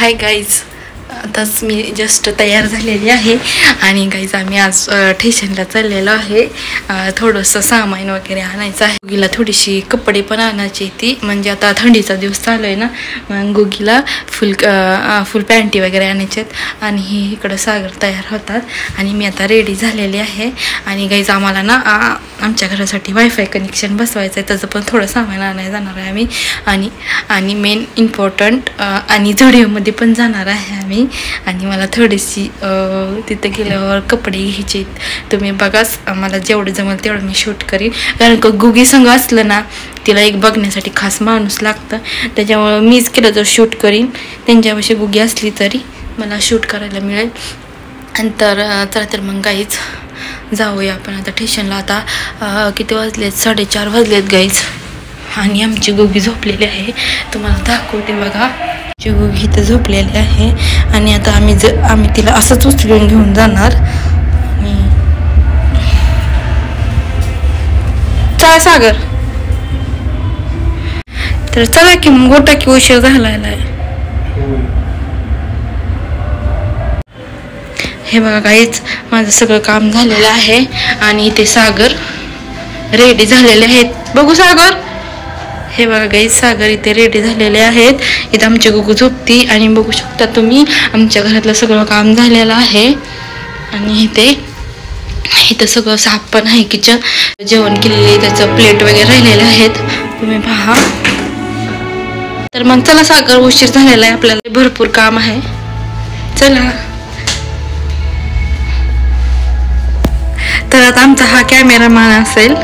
Hi guys, आताच मी just तयार झालेली आहे आणि गाईज आम्ही आज स्टेशनला चाललेलो आहे. थोडंसं सामान वगैरे आणायचं आहे. गुगीला थोडीशी कपडे पण आणायची ती, म्हणजे आता थंडीचा दिवस चालू आहे ना, मग गुगीला फुल पॅन्टी वगैरे आणायचे आहेत. आणि ही इकडं सागर तयार होतात आणि मी आता रेडी झालेली आहे. आणि गाईज आम्हाला ना आमच्या घरासाठी वायफाय कनेक्शन बसवायचं आहे, त्याचं पण थोडं सामान आणायला जाणार आहे आम्ही. आणि मेन इम्पॉर्टंट आणि झुडिओमध्ये पण जाणार आहे आम्ही. आणि मला थोडीशी तिथे गेल्यावर कपडे घ्यायचे. तुम्ही बघाच, मला जेवढं जमेल तेवढं मी शूट करीन, कारण का गुगी संग असलं ना तिला एक बघण्यासाठी खास माणूस लागतं, त्याच्यामुळं मीच केलं तर शूट करीन. त्यांच्यापाशी गुगी असली तरी मला शूट करायला मिळेल. आणि तर मग गाईज जाऊया आपण आता स्टेशनला. आता किती वाजलेत? 4:30 वाजलेत गाईज. आणि आमची गुगी झोपलेली आहे, तुम्हाला दाखवते बघा. आमची गुगी इथं झोपलेली आहे. आणि आता आम्ही तिला असंच उचलून घेऊन जाणार. आणि चला सागर, तर चला की मग, गोटा की उशीर झालेला आहे. हे बघा काहीच माझं सगळं काम झालेलं आहे. आणि इथे सागर रेडी झालेले आहेत. बघू सागर, हे बघा गाईज सागर इथे रेडी झालेले आहेत. इथं आमची गुगू झोपती. आणि बघू शकता तुम्ही, आमच्या घरातलं सगळं काम झालेलं आहे. आणि इथं सगळं साफ पण आहे. किचन जेवण केलेले, त्याचं प्लेट वगैरे राहिलेले आहेत, तुम्ही पहा. तर मग चला सागर, उशीर झालेला आहे, आपल्याला भरपूर काम आहे. चला. तर आता आमचा हा कॅमेरामॅन असेल.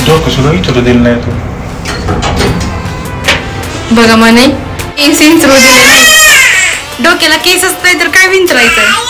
डोकं सुद्धा विचारू दिलं नाही तू. बघा म्हणे केस विंचरू दिले नाही. डोक्याला केस असतंय तर काय विंचरायचं?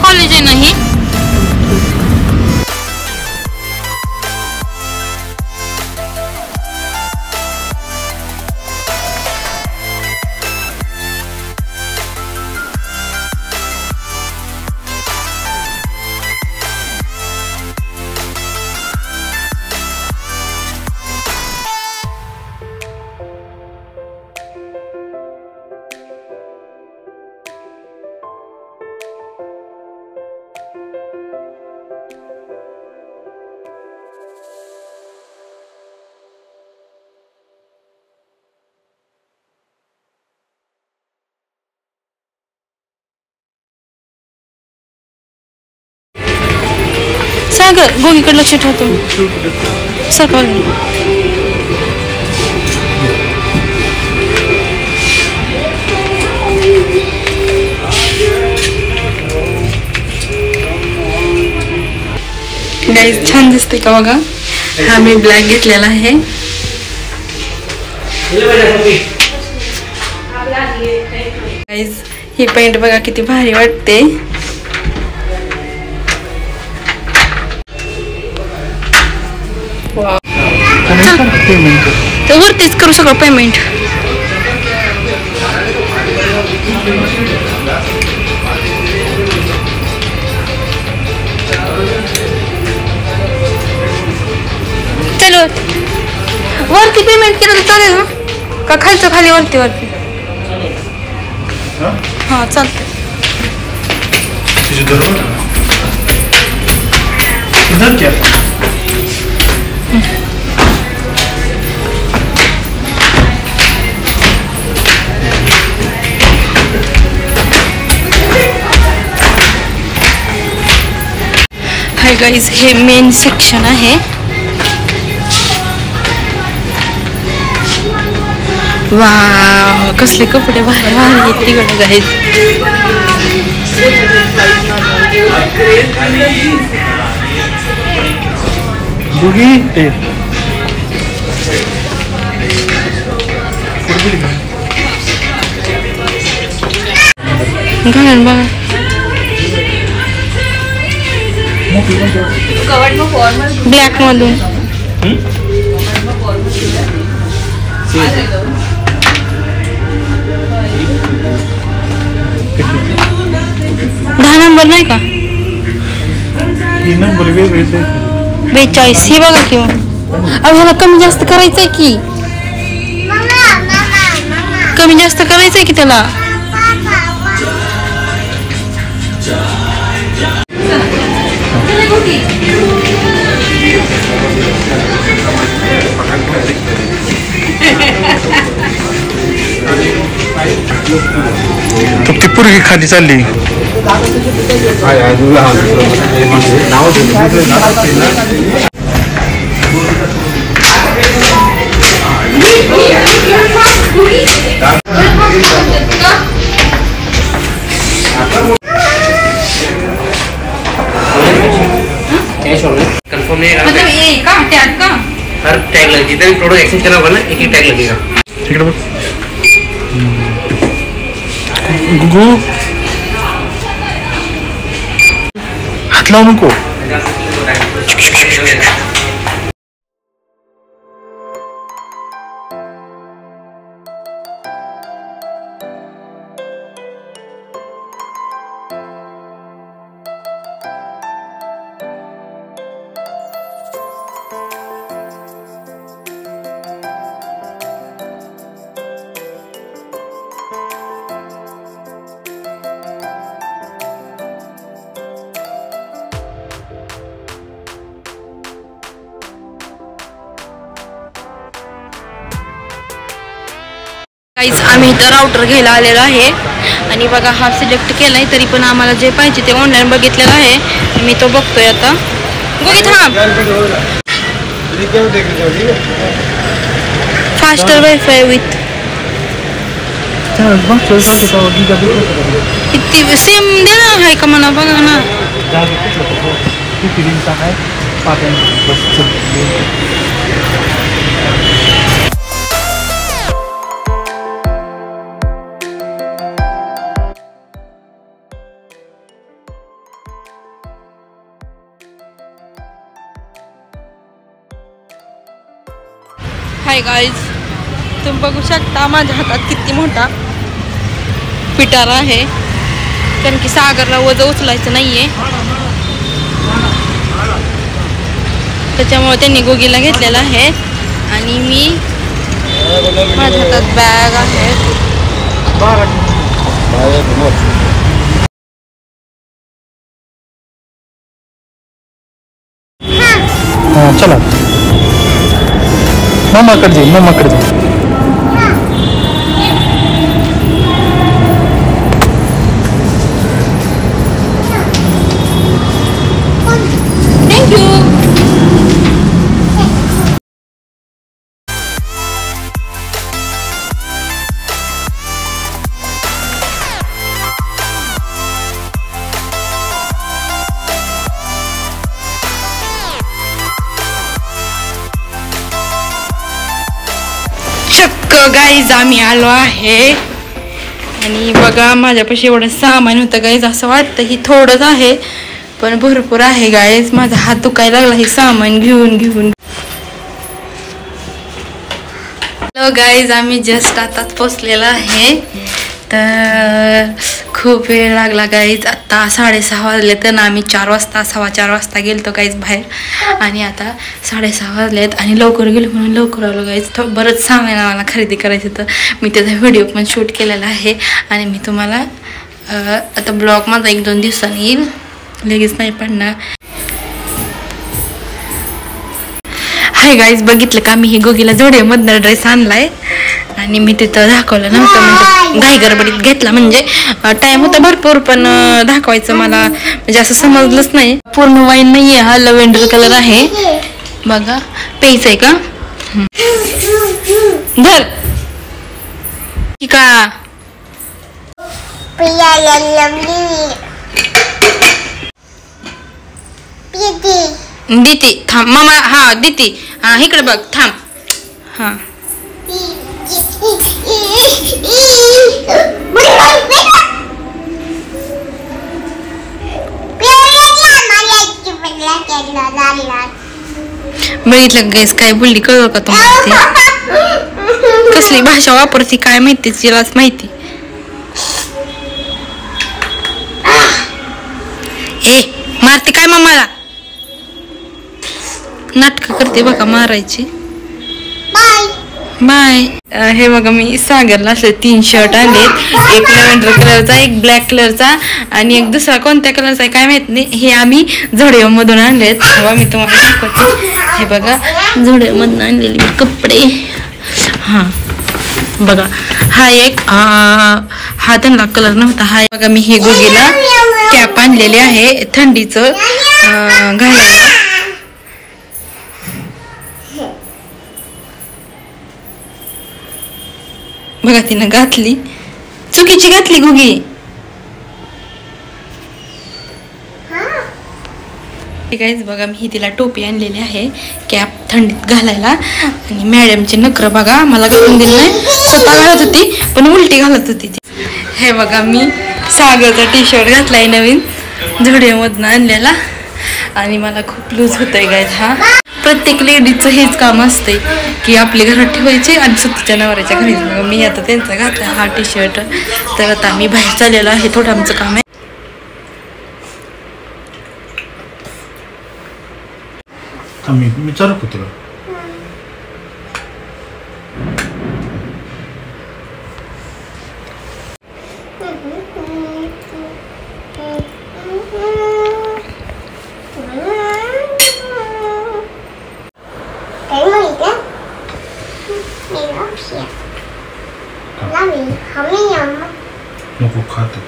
कॉलेज आहे नाही. मागं गोगीकडे लक्ष ठेवतो सरकार. गाईज छान दिसते का बघा. हा मी ब्लॅक घेतलेला आहे. गाईज ही पेंट बघा किती भारी वाटते. तर वरतीच करू सगळं पेमेंट. चलो वरती पेमेंट केलं तर चालेल ना का खालचं खाली वरती वरती. हा चालतं. हाय गाईज हे मेन सेक्शन आहे. वा कसले कपडे भारी भारी आहेत तिकडे गाईज. घालून बघा. ब्लॅक मधून दहा नंबर नाही का. 42 हे बघा किंवा ह्याला कमी जास्त करायचंय की. कमी जास्त करायचंय की त्याला. ती पोरगी खाली चालली. कंफर्म नहीं मतलब ये का टैग का हर टैग लग जितना भी प्रोडक्ट एक्सचेंज करना होगा ना एक ही टैग लगेगा. ठीक है गुगू हात लावू नको. गाईज आम्ही इथं राउटर घ्यायला आलेलो आहे आणि बघा हा सिलेक्ट केलाय. तरी पण आम्हाला जे पाहिजे ते ऑनलाईन बघितलेलं आहे. मी तो बघतोय आता. गोगी थांब. फास्टर वायफाय विथ किती सेम दे ना. आहे का म्हणा बघा ना. हाय गाईज तुम्ही बघू शकता माझ्या हातात किती मोठा पिटारा आहे. कारण की सागरला वजन उचलायचं नाहीये त्याच्यामुळे त्यांनी गोगीला घेतलेला आहे. आणि मी माझ्या हातात बॅग आहे. चला मामाकडे जाऊ. मामाकडे जाऊ. थँक्यू. गाईज आम्ही आलो आहे आणि बघा माझ्यापाशी एवढं सामान होतं गाईज. असं वाटतं की थोडंच आहे पण भरपूर आहे गाईज. माझा हात दुखायला लागला हे सामान घेऊन घेऊन. हॅलो गाईज, आम्ही जस्ट आताच पोचलेलो आहे. तर खूप वेळ लागला गाईज. आत्ता 6:30 वाजले तर ना आम्ही 4:15 वाजता गेलतो गाईज बाहेर आणि आता 6:30 वाजलेत आणि लवकर गेलो म्हणून लवकर आलो गाईज. बरंच सामान आम्हाला खरेदी करायचं तर मी त्याचा व्हिडिओ पण शूट केलेला आहे आणि मी तुम्हाला आता ब्लॉग माझा 1-2 दिवसांनी येईल, लगेच नाही पडणार. हाय गाईज, बघितलं का मी ही गोगीला जोड्यामधनं ड्रेस आणलाय आणि मी तिथं दाखवलं नव्हतं म्हणजे घाई गडबडीत घेतला. म्हणजे टाइम होता भरपूर पण दाखवायचं मला म्हणजे असं समजलंच नाही. पूर्ण वाईन नाहीये, हा लव्हेंडर कलर आहे बघा. प्यायचं आहे का? धर का दीती थांब मामा. हा दीती, हा इकडे बघ थांब. हा बघितलं गाईस काय बोलली कळलं का तुम्हाला? कसली भाषा वापरती काय माहिती, तिलाच माहिती. ए मारती काय मामाला? नाटक करते बघा मारायची. बाय. हे बघा मी सागरला असले 3 शर्ट आणलेत. एक लव्हेंडर कलरचा, एक ब्लॅक कलरचा आणि एक दुसरा कोणत्या कलरचा आहे काय माहित नाही. हे आम्ही झोडिओ मधून आणलेत. तेव्हा मी तुम्हाला दाखवते. हे बघा झोडिओ मधून आणलेले कपडे. हा बघा हा एक हा त्यांना कलर नव्हता. हा बघा मी हे गोगीला कॅप आणलेली आहे थंडीचं घालायला. बघा तिनं घातली, चुकीची घातली गोगी. गाईज बघा मी तिला टोपी आणलेली आहे कॅप थंडीत घालायला आणि मॅडमचे नखरं बघा मला घालून दिलं नाही. स्वतः घालत होती पण उलटी घालत होती. हे बघा मी सागरचा टी-शर्ट घातलाय नवीन झोडिओमधून आणलेला आणि मला खूप लूज होतंय गाईज. हा प्रत्येक लेडीजचं हेच काम असते की आपले घरात ठेवायचे आणि स्वतःच्या नवऱ्याच्या घरी. मी आता त्यांचा घातला हा टी-शर्ट. तर आता मी बाहेर चाललेलो आहे, थोडं आमचं काम आहे. मी चालू का तुला? नको खातो.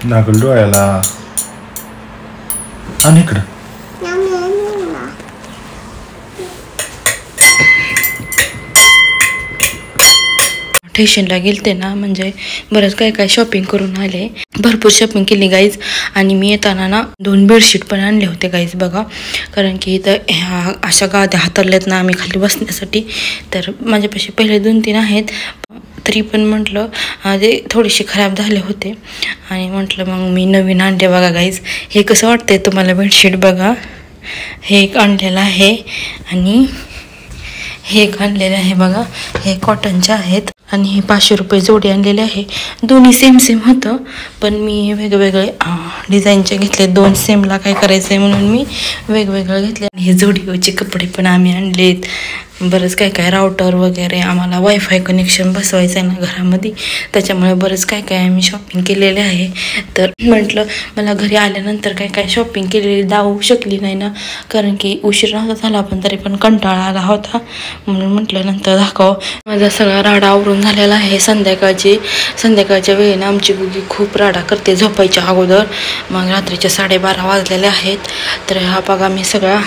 लागल डोळ्याला आणि इकडं. स्टेशनला गेलते ना म्हणजे बरंच काय शॉपिंग करून आले. भरपूर शॉपिंग केली गाईज. आणि मी येताना ना 2 बेडशीट पण आणले होते गाईज बघा. कारण की इथं ह्या अशा गाद्या हातरल्यात ना आम्ही खाली बसण्यासाठी. तर माझ्यापाशी पहिले 2-3 आहेत तरी पण म्हटलं ते थोडेसे खराब झाले होते आणि म्हटलं मग मी नवीन आणले बघा गाईज. हे कसं वाटतंय तुम्हाला बेडशीट बघा. हे एक आणलेलं आहे आणि हे एक आणलेलं आहे बघा. हे कॉटनचे आहेत आणि हे 500 रुपये जोडी आणलेले आहे. दोन्ही सेम होतं पण मी वेगवेगळे डिझाईनचे घेतले. 2 सेमला काय करायचं आहे म्हणून मी वेगवेगळं घेतले. आणि हे जोडीचे कपडे पण आम्ही आणलेत बरंच काय काय राउटर वगैरे आम्हाला वायफाय कनेक्शन बसवायचं आहे ना घरामध्ये, त्याच्यामुळे बरंच काय काय आम्ही शॉपिंग केलेले आहे. तर म्हटलं मला घरी आल्यानंतर काय काय शॉपिंग केलेली दाखवू शकली नाही ना, कारण की उशीर नव्हता झाला पण तरी पण कंटाळा आला होता, म्हणून म्हटलं नंतर दाखव. माझा सगळा राडा आवरून झालेला आहे. संध्याकाळच्या वेळेला आमची गुगी खूप राडा करते झोपायच्या अगोदर. मग रात्रीच्या 12:30 वाजलेले आहेत. तर हा बघा मी सगळा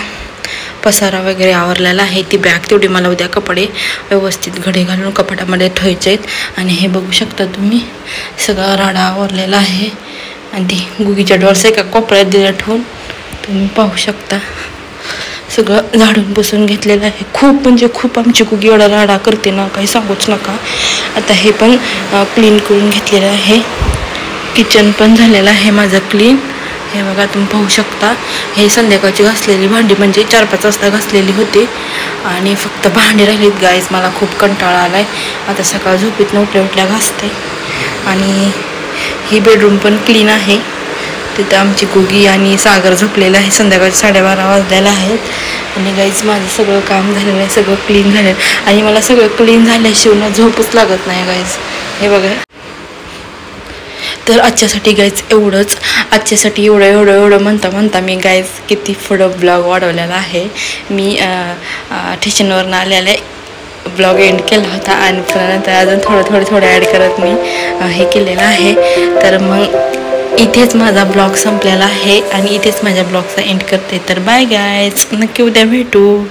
पसारा वगैरे आवरलेला आहे. ती बॅग तेवढी मला उद्या कपडे व्यवस्थित घडी घालून कपाटामध्ये ठेवायचे आहेत. आणि हे बघू शकता तुम्ही सगळा राडा आवरलेला आहे. आणि ती गुगीच्या डॉल्स एका कोपऱ्यात दिल्या ठेवून तुम्ही पाहू शकता. सगळं झाडून पुसून घेतलेलं आहे. खूप म्हणजे खूप आमची गुगी एवढा राडा करते ना, काही सांगूच नका. आता हे पण क्लीन करून घेतलेलं आहे. किचन पण झालेलं आहे माझं क्लीन. हे बघा तुम्ही पाहू शकता. हे संध्याकाळची घासलेली भांडी म्हणजे 4-5 वाजता घासलेली होती आणि फक्त भांडी राहिलीत गाईज. मला खूप कंटाळा आलाय. आता सकाळ झोपेत उठल्या घासते. आणि ही बेडरूम पण क्लीन आहे. तिथं आमची गुगी आणि सागर झोपलेलं आहे. संध्याकाळी 12:30 वाजलेला आहेत. आणि गाईज माझं सगळं काम झालेलं आहे, सगळं क्लीन झालेलं आहे. आणि मला सगळं क्लीन झाल्याशिवाय झोपच लागत नाही गाईज. हे बघा. तर आजच्यासाठी गाईज एवढंच. आजच्यासाठी एवढं म्हणता मी गाईज किती पुढं ब्लॉग वाढवलेला आहे. मी ठेशनवरून आलेले ब्लॉग एंड केला होता आणि नंतर अजून थोडं ॲड करत मी हे केलेलं आहे. तर मग इथेच माझा ब्लॉग संपलेला आहे आणि इथेच माझ्या ब्लॉगचा एंड करते. तर बाय गाईज, नक्की उद्या भेटू.